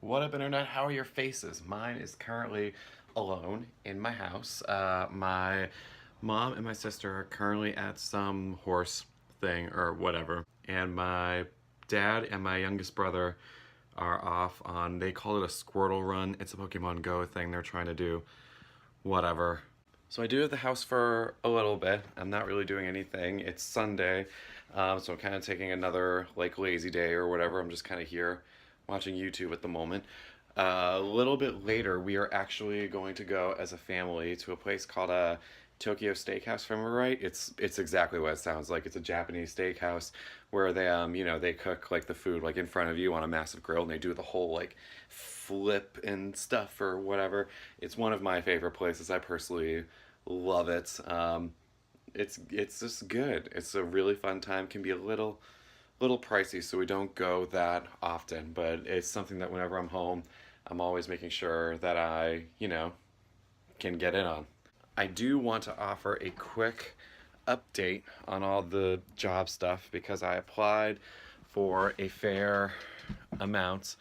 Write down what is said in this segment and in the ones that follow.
What up, internet? How are your faces? Mine is currently alone in my house. My mom and my sister are currently at some horse thing or whatever, and my dad and my youngest brother are off on, they call it a Squirtle run. It's a Pokemon Go thing they're trying to do, whatever. So I do have the house for a little bit. I'm not really doing anything. It's Sunday, so I'm kind of taking another like lazy day or whatever. I'm just kind of here watching YouTube at the moment. A little bit later, we are actually going to go as a family to a place called Tokyo Steakhouse. If I remember right, it's exactly what it sounds like. It's a Japanese steakhouse where they they cook like the food like in front of you on a massive grill, and they do the whole like flip and stuff or whatever. It's one of my favorite places. I personally love it. It's just good. It's a really fun time. Can be a little pricey, so we don't go that often, but it's something that whenever I'm home, I'm always making sure that I, can get in on. I do want to offer a quick update on all the job stuff because I applied for a fair amount.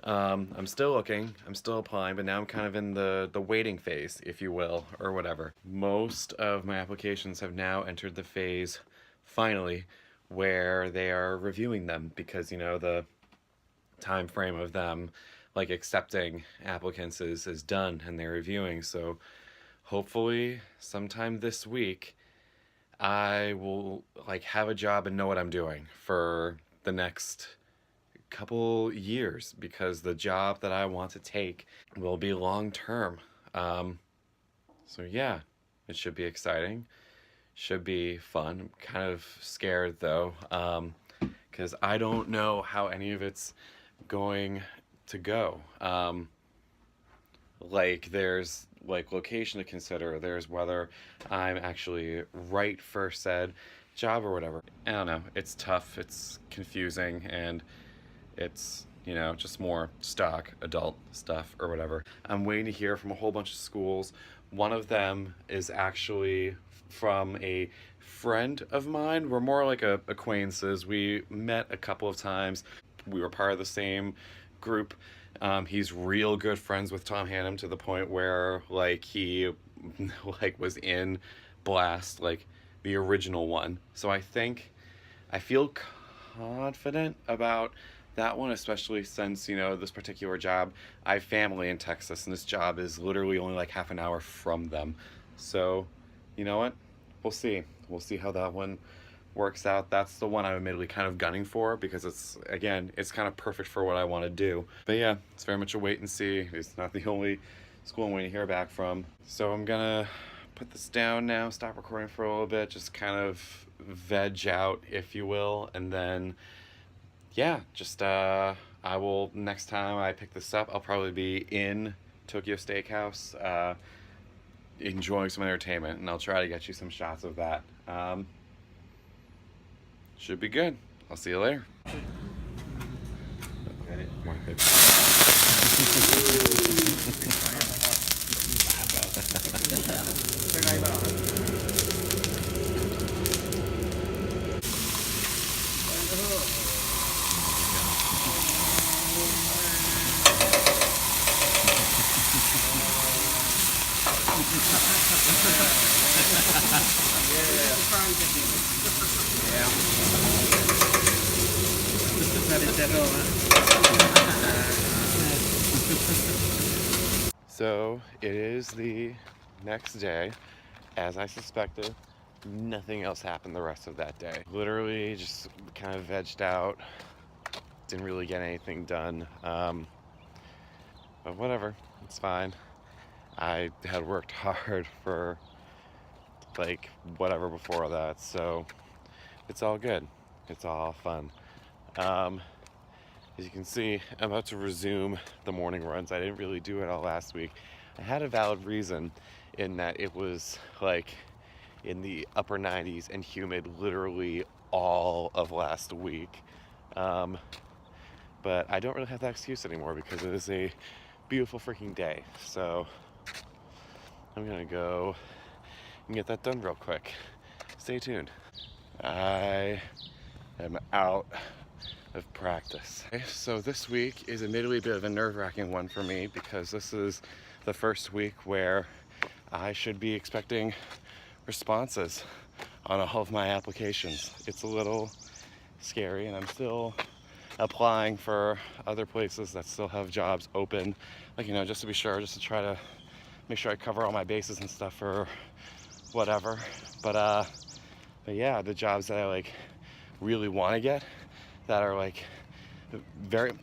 I'm still looking, I'm still applying, but now I'm kind of in the waiting phase, if you will, or whatever. Most of my applications have now entered the phase, finally, where they are reviewing them because the time frame of them like accepting applicants is done and they're reviewing. So hopefully sometime this week I will like have a job and know what I'm doing for the next couple years, because the job that I want to take will be long term. So yeah, it should be exciting. Should be fun. I'm kind of scared though, because I don't know how any of it's going to go. Like there's like location to consider. There's whether I'm actually right for said job or whatever. I don't know. It's tough. It's confusing, and it's just more stock adult stuff or whatever. I'm waiting to hear from a whole bunch of schools. One of them is actually from a friend of mine. We're more like acquaintances. We met a couple of times. We were part of the same group. He's real good friends with Tom Hannum to the point where like he like was in Blast, like the original one. So I feel confident about that one, especially since this particular job, I have family in Texas, and this job is literally only like half an hour from them. So you know what, we'll see how that one works out. That's the one I'm admittedly kind of gunning for because it's kind of perfect for what I want to do. But yeah, it's very much a wait and see. It's not the only school I'm waiting to hear back from. So I'm gonna put this down now, stop recording for a little bit, just kind of veg out, if you will, and then yeah, just I will, next time I pick this up, I'll probably be in Tokyo Steakhouse enjoying some entertainment, and I'll try to get you some shots of that. Should be good. I'll see you later. So it is the next day. As I suspected, nothing else happened the rest of that day. Literally just kind of vegged out. Didn't really get anything done. But whatever, it's fine. I had worked hard for like whatever before that, so it's all good. It's all fun. As you can see, I'm about to resume the morning runs. I didn't really do it all last week. I had a valid reason in that it was like in the upper 90s and humid literally all of last week. But I don't really have that excuse anymore because it is a beautiful freaking day. So I'm gonna go and get that done real quick. Stay tuned. I am out of practice. Okay, so this week is admittedly a bit of a nerve-wracking one for me because this is the first week where I should be expecting responses on all of my applications. It's a little scary, and I'm still applying for other places that still have jobs open, like, you know, just to be sure, just to try to make sure I cover all my bases and stuff or whatever. But yeah, the jobs that I like really want to get, that are like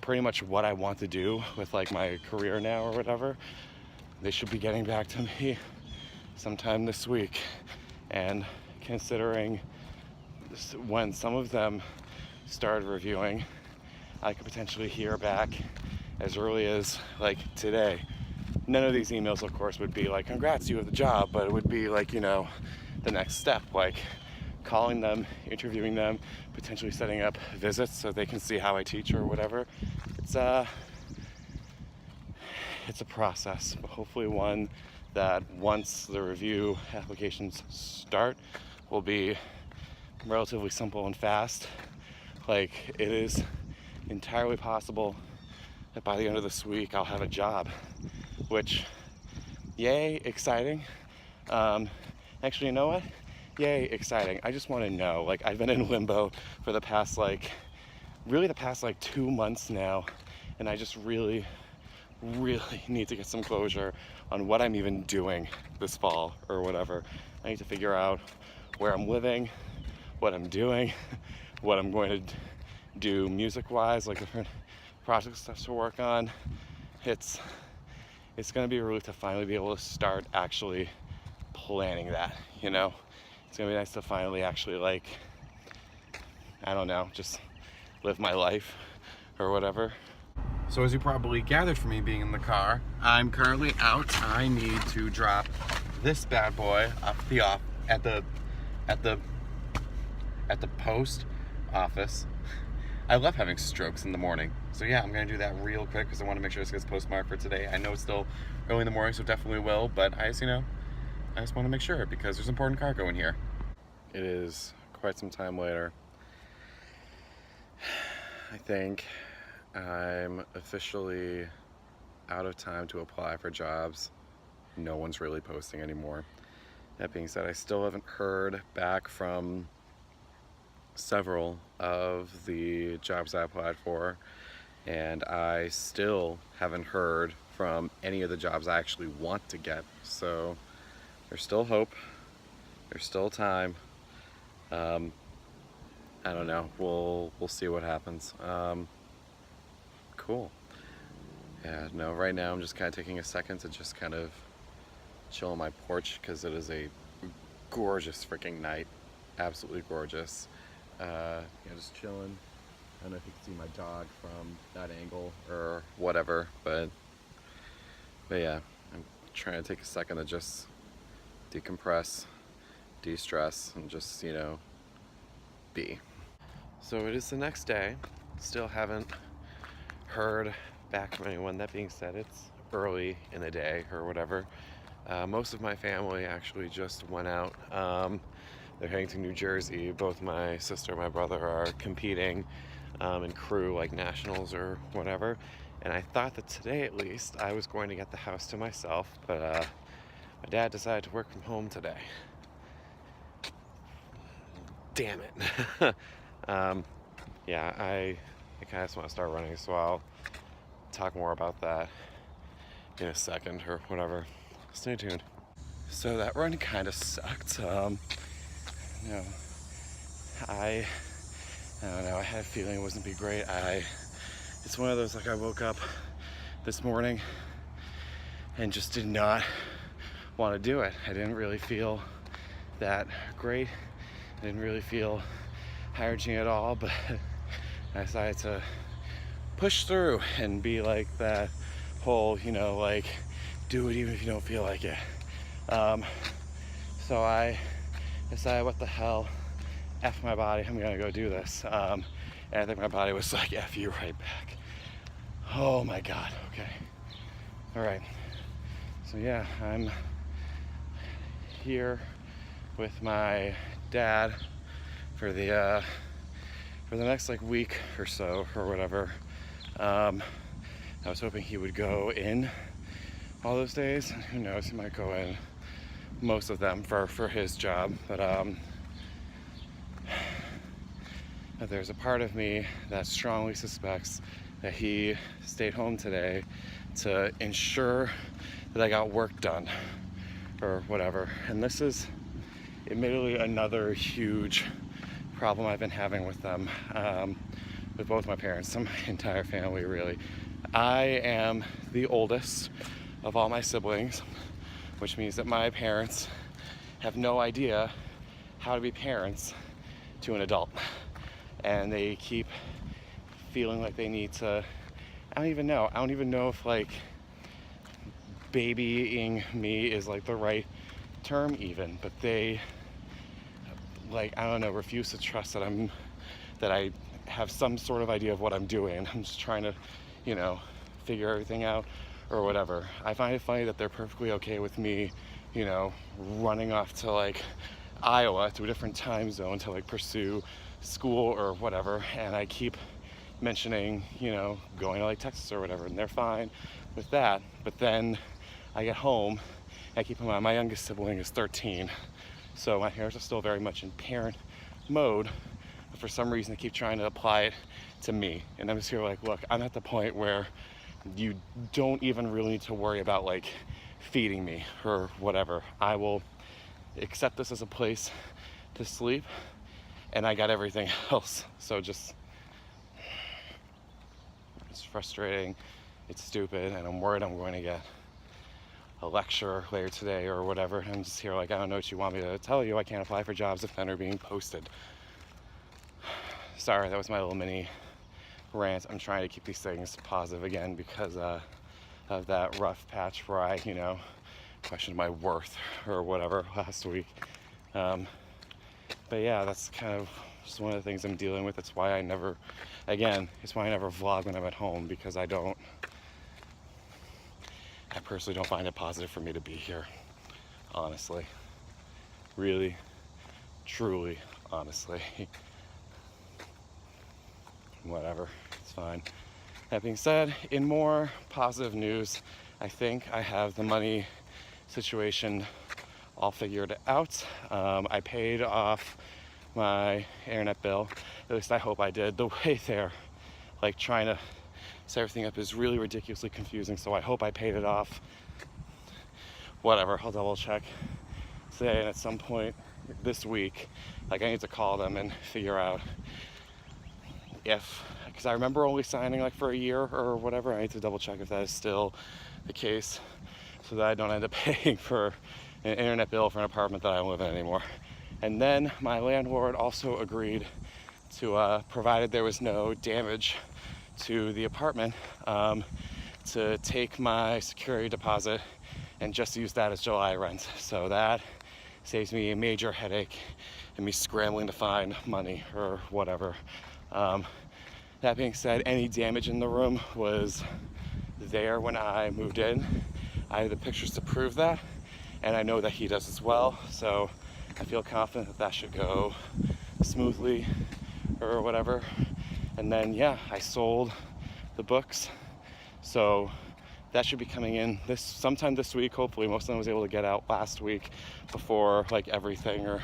pretty much what I want to do with like my career now or whatever, they should be getting back to me sometime this week. And considering when some of them started reviewing, I could potentially hear back as early as like today. None of these emails, of course, would be like, congrats, you have the job, but it would be like, you know, the next step, like calling them, interviewing them, potentially setting up visits so they can see how I teach or whatever. It's a process, but hopefully one that once the review applications start will be relatively simple and fast. Like, it is entirely possible that by the end of this week I'll have a job, which, yay, exciting. Actually, you know what? Yay, exciting. I just want to know, like, I've been in limbo for the past, like, really the past, like, 2 months now, and I just really need to get some closure on what I'm even doing this fall or whatever. I need to figure out where I'm living, what I'm doing, what I'm going to do music-wise, like different project stuff to work on. It's going to be a relief to finally be able to start actually planning that, you know? It's going to be nice to finally actually, like, I don't know, just live my life or whatever. So as you probably gathered from me being in the car, I'm currently out. I need to drop this bad boy at the post office. I love having strokes in the morning. So yeah, I'm gonna do that real quick because I want to make sure this gets postmarked for today. I know it's still early in the morning, so definitely will, but I just want to make sure because there's important cargo in here. It is quite some time later. I think I'm officially out of time to apply for jobs. No one's really posting anymore. That being said, I still haven't heard back from several of the jobs I applied for, and I still haven't heard from any of the jobs I actually want to get. So there's still hope. There's still time. I don't know. We'll see what happens. Cool. Yeah, no, right now I'm just kind of taking a second to just kind of chill on my porch because it is a gorgeous freaking night. Absolutely gorgeous. Yeah, just chilling. I don't know if you can see my dog from that angle or whatever, but yeah, I'm trying to take a second to just decompress, de-stress, and just, you know, be. So it is the next day. Still haven't heard back from anyone. That being said, it's early in the day or whatever. Most of my family actually just went out. They're heading to New Jersey. Both my sister and my brother are competing in crew, like nationals or whatever. And I thought that today, at least, I was going to get the house to myself, but my dad decided to work from home today. Damn it. Yeah, I kind of just want to start running, so I'll talk more about that in a second or whatever. Stay tuned. So that run kind of sucked. You know, I don't know, I had a feeling it wasn't be great. It's one of those, like, I woke up this morning and just did not want to do it. I didn't really feel that great. I didn't really feel high-energy at all, but I decided to push through and be like that whole, you know, like, do it even if you don't feel like it. So I decided, what the hell, F my body, I'm gonna go do this. And I think my body was like, F you right back. Oh my God, okay. All right, so yeah, I'm here with my dad for the for the next like week or so or whatever. I was hoping he would go in all those days. Who knows, he might go in most of them for his job, but there's a part of me that strongly suspects that he stayed home today to ensure that I got work done or whatever. And this is admittedly another huge problem I've been having with them, with both my parents and my entire family, really. I am the oldest of all my siblings, which means that my parents have no idea how to be parents to an adult. And they keep feeling like they need to, I don't even know if like babying me is like the right term even, but they like, I don't know, refuse to trust that I have some sort of idea of what I'm doing. I'm just trying to, you know, figure everything out or whatever. I find it funny that they're perfectly okay with me, you know, running off to like Iowa to a different time zone to like pursue school or whatever, and I keep mentioning, you know, going to like Texas or whatever, and they're fine with that. But then I get home, and keep in mind my youngest sibling is 13, so my parents are still very much in parent mode, but for some reason they keep trying to apply it to me. And I'm just here like, look, I'm at the point where you don't even really need to worry about like feeding me or whatever. I will accept this as a place to sleep, and I got everything else. So just, it's frustrating, it's stupid, and I'm worried I'm going to get a lecture later today or whatever. I'm just here like, I don't know what you want me to tell you. I can't apply for jobs if none are being posted. Sorry, that was my little mini rant. I'm trying to keep these things positive again because of that rough patch where I, you know, questioned my worth or whatever last week. But yeah, that's kind of just one of the things I'm dealing with. It's why I never vlog when I'm at home, because I personally don't find it positive for me to be here, honestly. Really, truly, honestly. Whatever, it's fine. That being said, in more positive news, I think I have the money situation all figured out. I paid off my internet bill. At least I hope I did. The way they're like trying to set everything up is really ridiculously confusing, so I hope I paid it off. Whatever, I'll double check today, and at some point this week, like I need to call them and figure out if, because I remember only signing like for a year or whatever. I need to double check if that is still the case, so that I don't end up paying for an internet bill for an apartment that I don't live in anymore. And then my landlord also agreed to, provided there was no damage to the apartment, to take my security deposit and just use that as July rent. So that saves me a major headache and me scrambling to find money or whatever. That being said, any damage in the room was there when I moved in. I have the pictures to prove that, and I know that he does as well, so I feel confident that that should go smoothly or whatever. And then yeah, I sold the books, so that should be coming in sometime this week, hopefully. Most of them I was able to get out last week before like everything, or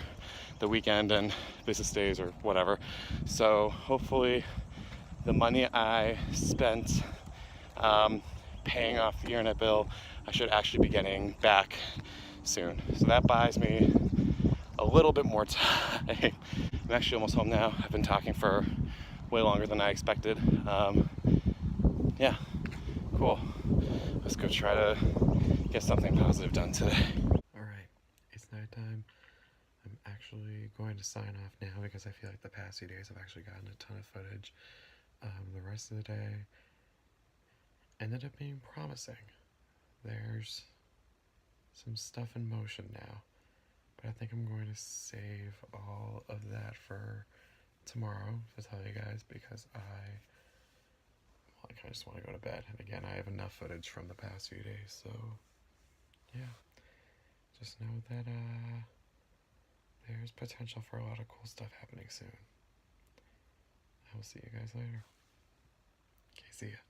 the weekend and business days or whatever. So hopefully the money I spent paying off the internet bill, I should actually be getting back soon. So that buys me a little bit more time. I'm actually almost home now. I've been talking for way longer than I expected. Yeah, cool. Let's go try to get something positive done today. Alright, it's nighttime. I'm actually going to sign off now because I feel like the past few days I've actually gotten a ton of footage. The rest of the day ended up being promising. There's some stuff in motion now, but I think I'm going to save all of that for tomorrow to tell you guys, because I kind of just want to go to bed. And again, I have enough footage from the past few days, so yeah, just know that there's potential for a lot of cool stuff happening soon. will see you guys later. Okay, see ya.